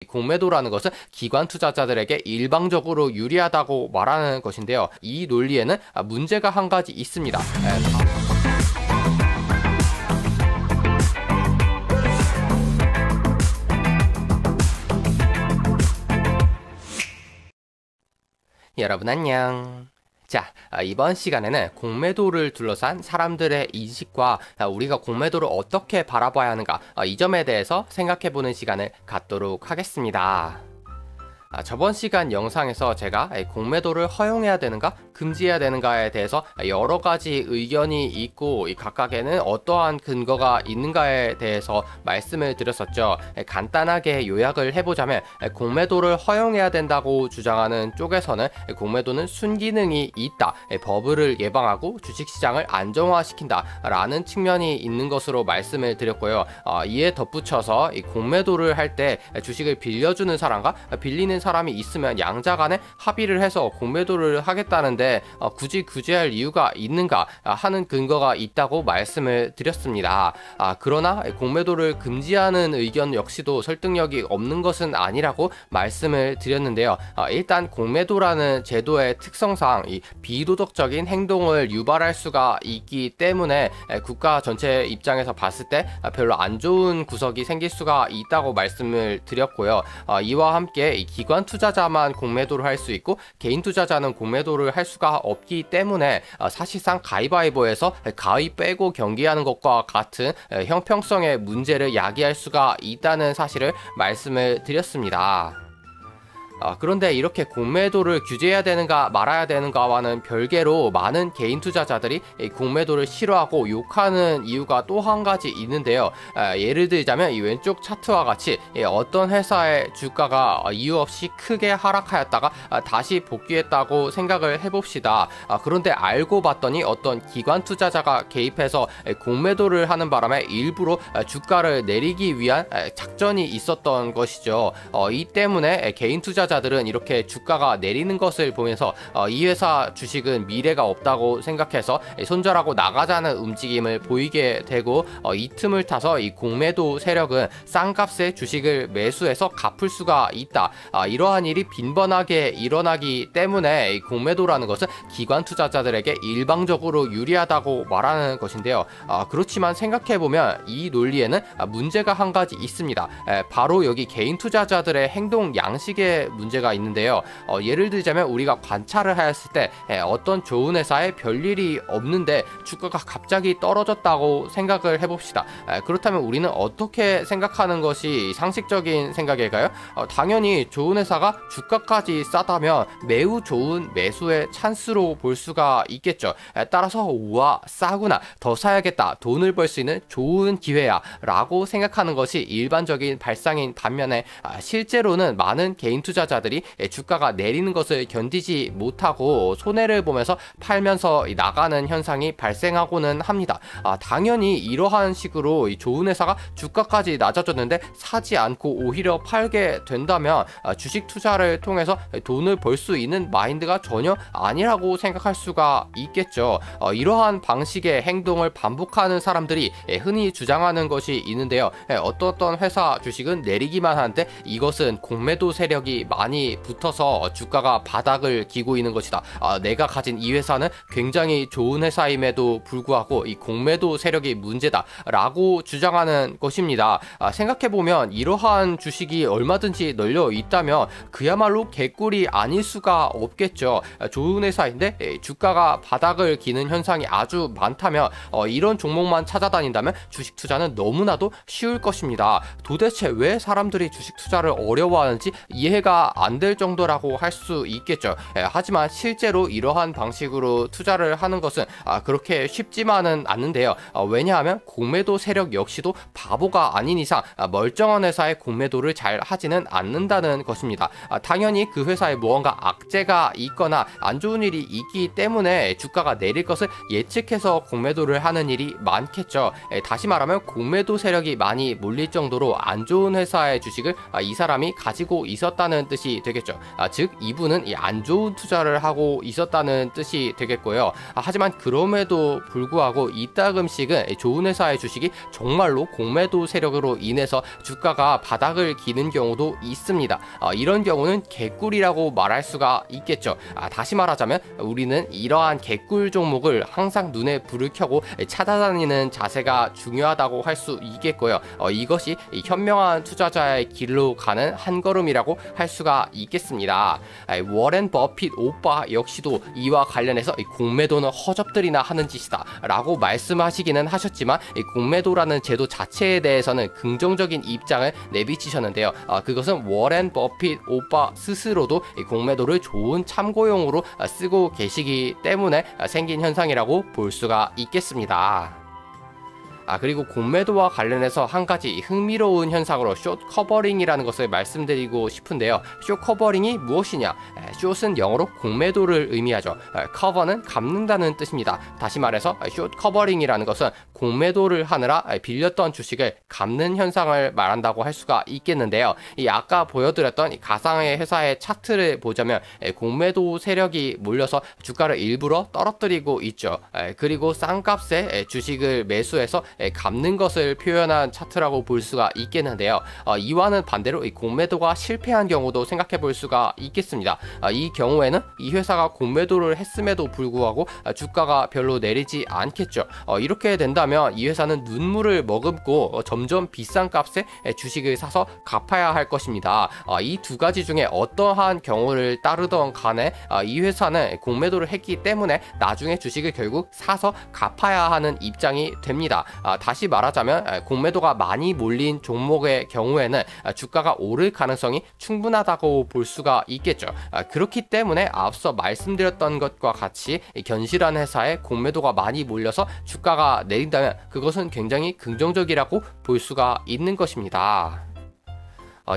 공매도라는 것은 기관 투자자들에게 일방적으로 유리하다고 말하는 것인데요. 이 논리에는 문제가 한 가지 있습니다. 여러분 안녕. 자, 이번 시간에는 공매도를 둘러싼 사람들의 인식과 우리가 공매도를 어떻게 바라봐야 하는가, 이 점에 대해서 생각해보는 시간을 갖도록 하겠습니다. 저번 시간 영상에서 제가 공매도를 허용해야 되는가 금지해야 되는가에 대해서 여러 가지 의견이 있고 각각에는 어떠한 근거가 있는가에 대해서 말씀을 드렸었죠. 간단하게 요약을 해보자면 공매도를 허용해야 된다고 주장하는 쪽에서는 공매도는 순기능이 있다, 버블을 예방하고 주식시장을 안정화시킨다 라는 측면이 있는 것으로 말씀을 드렸고요. 이에 덧붙여서 이 공매도를 할 때 주식을 빌려주는 사람과 빌리는 사람이 있으면 양자 간에 합의를 해서 공매도를 하겠다는데 굳이 할 이유가 있는가 하는 근거가 있다고 말씀을 드렸습니다. 그러나 공매도를 금지하는 의견 역시도 설득력이 없는 것은 아니라고 말씀을 드렸는데요. 일단 공매도라는 제도의 특성상 이 비도덕적인 행동을 유발할 수가 있기 때문에 국가 전체 입장에서 봤을 때 별로 안 좋은 구석이 생길 수가 있다고 말씀을 드렸고요. 이와 함께 이 기관 투자자만 공매도를 할 수 있고 개인 투자자는 공매도를 할 수가 없기 때문에 사실상 가위바위보에서 가위 빼고 경기하는 것과 같은 형평성의 문제를 야기할 수가 있다는 사실을 말씀을 드렸습니다. 그런데 이렇게 공매도를 규제해야 되는가 말아야 되는가와는 별개로 많은 개인 투자자들이 공매도를 싫어하고 욕하는 이유가 또 한 가지 있는데요. 예를 들자면 이 왼쪽 차트와 같이 어떤 회사의 주가가 이유 없이 크게 하락하였다가 다시 복귀했다고 생각을 해봅시다. 그런데 알고 봤더니 어떤 기관 투자자가 개입해서 공매도를 하는 바람에 일부러 주가를 내리기 위한 작전이 있었던 것이죠. 이 때문에 개인 투자자들은 이렇게 주가가 내리는 것을 보면서 이 회사 주식은 미래가 없다고 생각해서 손절하고 나가자는 움직임을 보이게 되고 이 틈을 타서 이 공매도 세력은 싼 값에 주식을 매수해서 갚을 수가 있다. 이러한 일이 빈번하게 일어나기 때문에 이 공매도라는 것은 기관 투자자들에게 일방적으로 유리하다고 말하는 것인데요. 그렇지만 생각해보면 이 논리에는 문제가 한 가지 있습니다. 바로 여기 개인 투자자들의 행동 양식에 문제가 있는데요. 예를 들자면 우리가 관찰을 하였을 때 어떤 좋은 회사에 별일이 없는데 주가가 갑자기 떨어졌다고 생각을 해봅시다. 그렇다면 우리는 어떻게 생각하는 것이 상식적인 생각일까요? 당연히 좋은 회사가 주가까지 싸다면 매우 좋은 매수의 찬스로 볼 수가 있겠죠. 따라서 우와 싸구나, 더 사야겠다, 돈을 벌 수 있는 좋은 기회야 라고 생각하는 것이 일반적인 발상인 반면에 실제로는 많은 개인 투자자들이 주가가 내리는 것을 견디지 못하고 손해를 보면서 팔면서 나가는 현상이 발생하고는 합니다. 당연히 이러한 식으로 좋은 회사가 주가까지 낮아졌는데 사지 않고 오히려 팔게 된다면 주식 투자를 통해서 돈을 벌 수 있는 마인드가 전혀 아니라고 생각할 수가 있겠죠. 이러한 방식의 행동을 반복하는 사람들이 흔히 주장하는 것이 있는데요. 어떤 회사 주식은 내리기만 하는데 이것은 공매도 세력이 많이 붙어서 주가가 바닥을 기고 있는 것이다. 내가 가진 이 회사는 굉장히 좋은 회사임에도 불구하고 이 공매도 세력이 문제다 라고 주장하는 것입니다. 생각해보면 이러한 주식이 얼마든지 널려 있다면 그야말로 개꿀이 아닐 수가 없겠죠. 좋은 회사인데 주가가 바닥을 기는 현상이 아주 많다면 이런 종목만 찾아다닌다면 주식 투자는 너무나도 쉬울 것입니다. 도대체 왜 사람들이 주식 투자를 어려워하는지 이해가 안 될 정도라고 할 수 있겠죠. 하지만 실제로 이러한 방식으로 투자를 하는 것은 그렇게 쉽지만은 않는데요. 왜냐하면 공매도 세력 역시도 바보가 아닌 이상 멀쩡한 회사의 공매도를 잘 하지는 않는다는 것입니다. 당연히 그 회사에 무언가 악재가 있거나 안 좋은 일이 있기 때문에 주가가 내릴 것을 예측해서 공매도를 하는 일이 많겠죠. 다시 말하면 공매도 세력이 많이 몰릴 정도로 안 좋은 회사의 주식을 이 사람이 가지고 있었다는 뜻이 되겠죠. 즉 이분은 이 안 좋은 투자를 하고 있었다는 뜻이 되겠고요. 하지만 그럼에도 불구하고 이따금씩은 좋은 회사의 주식이 정말로 공매도 세력으로 인해서 주가가 바닥을 기는 경우도 있습니다. 이런 경우는 개꿀이라고 말할 수가 있겠죠. 다시 말하자면 우리는 이러한 개꿀 종목을 항상 눈에 불을 켜고 찾아다니는 자세가 중요하다고 할 수 있겠고요. 이것이 현명한 투자자의 길로 가는 한 걸음이라고 할 수가 있겠습니다. 워렌 버핏 오빠 역시도 이와 관련해서 공매도는 허접들이나 하는 짓이다 라고 말씀하시기는 하셨지만 공매도라는 제도 자체에 대해서는 긍정적인 입장을 내비치셨는데요. 그것은 워렌 버핏 오빠 스스로도 공매도를 좋은 참고용으로 쓰고 계시기 때문에 생긴 현상이라고 볼 수가 있겠습니다. 그리고 공매도와 관련해서 한 가지 흥미로운 현상으로 숏 커버링이라는 것을 말씀드리고 싶은데요. 숏 커버링이 무엇이냐? 숏은 영어로 공매도를 의미하죠. 커버는 감는다는 뜻입니다. 다시 말해서 숏 커버링이라는 것은 공매도를 하느라 빌렸던 주식을 감는 현상을 말한다고 할 수가 있겠는데요. 아까 보여드렸던 가상의 회사의 차트를 보자면 공매도 세력이 몰려서 주가를 일부러 떨어뜨리고 있죠. 그리고 싼 값에 주식을 매수해서 감는 것을 표현한 차트라고 볼 수가 있겠는데요. 이와는 반대로 공매도가 실패한 경우도 생각해 볼 수가 있겠습니다. 이 경우에는 이 회사가 공매도를 했음에도 불구하고 주가가 별로 내리지 않겠죠. 이렇게 된다면 이 회사는 눈물을 머금고 점점 비싼 값에 주식을 사서 갚아야 할 것입니다. 이 두 가지 중에 어떠한 경우를 따르던 간에 이 회사는 공매도를 했기 때문에 나중에 주식을 결국 사서 갚아야 하는 입장이 됩니다. 다시 말하자면 공매도가 많이 몰린 종목의 경우에는 주가가 오를 가능성이 충분하다고 볼 수가 있겠죠. 그렇기 때문에 앞서 말씀드렸던 것과 같이 견실한 회사에 공매도가 많이 몰려서 주가가 내린다면 그것은 굉장히 긍정적이라고 볼 수가 있는 것입니다.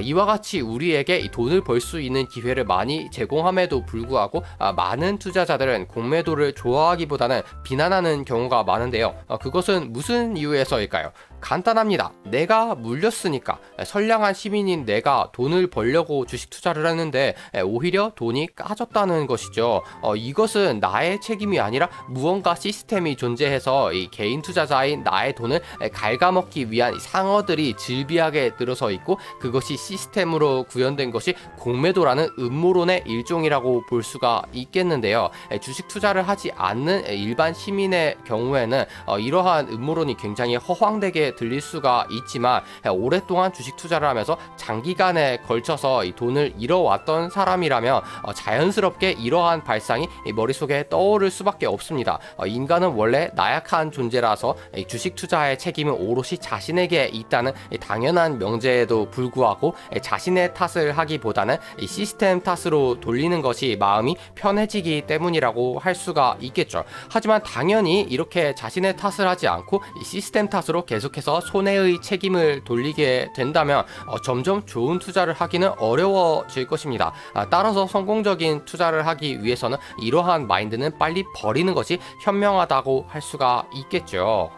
이와 같이 우리에게 돈을 벌 수 있는 기회를 많이 제공함에도 불구하고 많은 투자자들은 공매도를 좋아하기보다는 비난하는 경우가 많은데요. 그것은 무슨 이유에서일까요? 간단합니다. 내가 물렸으니까. 선량한 시민인 내가 돈을 벌려고 주식 투자를 했는데 오히려 돈이 까졌다는 것이죠. 이것은 나의 책임이 아니라 무언가 시스템이 존재해서 이 개인 투자자인 나의 돈을 갉아먹기 위한 상어들이 즐비하게 늘어서 있고 그것이 시스템으로 구현된 것이 공매도라는 음모론의 일종이라고 볼 수가 있겠는데요. 주식 투자를 하지 않는 일반 시민의 경우에는 이러한 음모론이 굉장히 허황되게 들릴 수가 있지만 오랫동안 주식 투자를 하면서 장기간에 걸쳐서 이 돈을 잃어왔던 사람이라면 자연스럽게 이러한 발상이 머릿속에 떠오를 수밖에 없습니다. 인간은 원래 나약한 존재라서 주식 투자의 책임은 오롯이 자신에게 있다는 당연한 명제에도 불구하고 자신의 탓을 하기보다는 시스템 탓으로 돌리는 것이 마음이 편해지기 때문이라고 할 수가 있겠죠. 하지만 당연히 이렇게 자신의 탓을 하지 않고 시스템 탓으로 계속해서 손해의 책임을 돌리게 된다면 점점 좋은 투자를 하기는 어려워질 것입니다. 따라서 성공적인 투자를 하기 위해서는 이러한 마인드는 빨리 버리는 것이 현명하다고 할 수가 있겠죠.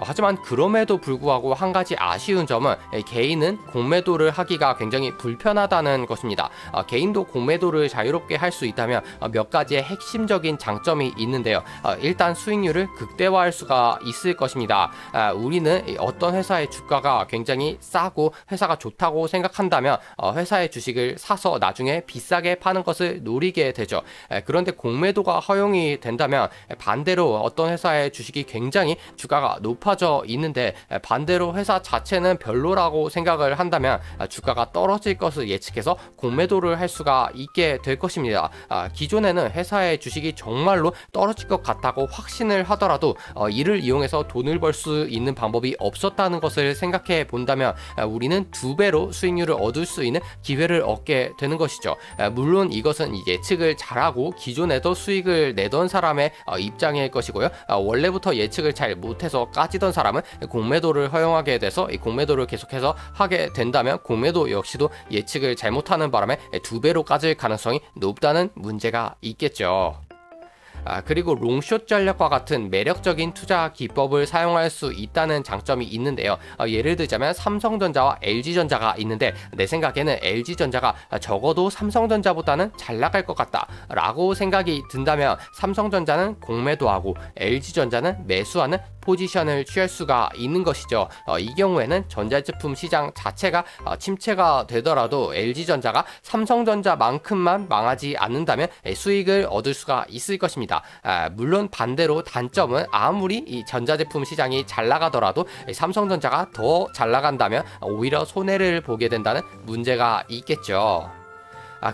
하지만 그럼에도 불구하고 한 가지 아쉬운 점은 개인은 공매도를 하기가 굉장히 불편하다는 것입니다. 개인도 공매도를 자유롭게 할 수 있다면 몇 가지의 핵심적인 장점이 있는데요. 일단 수익률을 극대화할 수가 있을 것입니다. 우리는 어떤 회사의 주가가 굉장히 싸고 회사가 좋다고 생각한다면 회사의 주식을 사서 나중에 비싸게 파는 것을 노리게 되죠. 그런데 공매도가 허용이 된다면 반대로 어떤 회사의 주식이 굉장히 주가가 높아져 있는데 반대로 회사 자체는 별로라고 생각을 한다면 주가가 떨어질 것을 예측해서 공매도를 할 수가 있게 될 것입니다. 기존에는 회사의 주식이 정말로 떨어질 것 같다고 확신을 하더라도 이를 이용해서 돈을 벌 수 있는 방법이 없었다는 것을 생각해 본다면 우리는 2배로 수익률을 얻을 수 있는 기회를 얻게 되는 것이죠. 물론 이것은 예측을 잘하고 기존에도 수익을 내던 사람의 입장일 것이고요. 원래부터 예측을 잘 못해서 까지던 사람은 공매도를 허용하게 돼서 이 공매도를 계속해서 하게 된다면 공매도 역시도 예측을 잘못하는 바람에 2배로 까질 가능성이 높다는 문제가 있겠죠. 그리고 롱숏 전략과 같은 매력적인 투자 기법을 사용할 수 있다는 장점이 있는데요. 예를 들자면 삼성전자와 LG전자가 있는데 내 생각에는 LG전자가 적어도 삼성전자보다는 잘 나갈 것 같다 라고 생각이 든다면 삼성전자는 공매도하고 LG전자는 매수하는 포지션을 취할 수가 있는 것이죠. 이 경우에는 전자제품 시장 자체가 침체가 되더라도 LG전자가 삼성전자만큼만 망하지 않는다면 수익을 얻을 수가 있을 것입니다. 물론 반대로 단점은 아무리 이 전자제품 시장이 잘 나가더라도 삼성전자가 더 잘 나간다면 오히려 손해를 보게 된다는 문제가 있겠죠.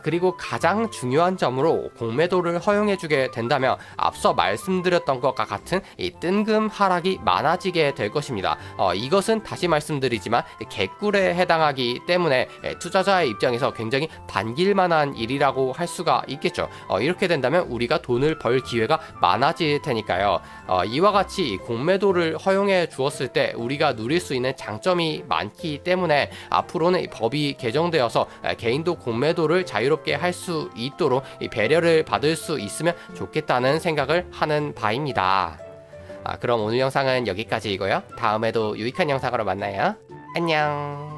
그리고 가장 중요한 점으로 공매도를 허용해주게 된다면 앞서 말씀드렸던 것과 같은 이 뜬금 하락이 많아지게 될 것입니다. 이것은 다시 말씀드리지만 개꿀에 해당하기 때문에 투자자의 입장에서 굉장히 반길만한 일이라고 할 수가 있겠죠. 이렇게 된다면 우리가 돈을 벌 기회가 많아질 테니까요. 이와 같이 공매도를 허용해 주었을 때 우리가 누릴 수 있는 장점이 많기 때문에 앞으로는 법이 개정되어서 개인도 공매도를 자유롭게 할 수 있도록 배려를 받을 수 있으면 좋겠다는 생각을 하는 바입니다. 그럼 오늘 영상은 여기까지이고요. 다음에도 유익한 영상으로 만나요. 안녕.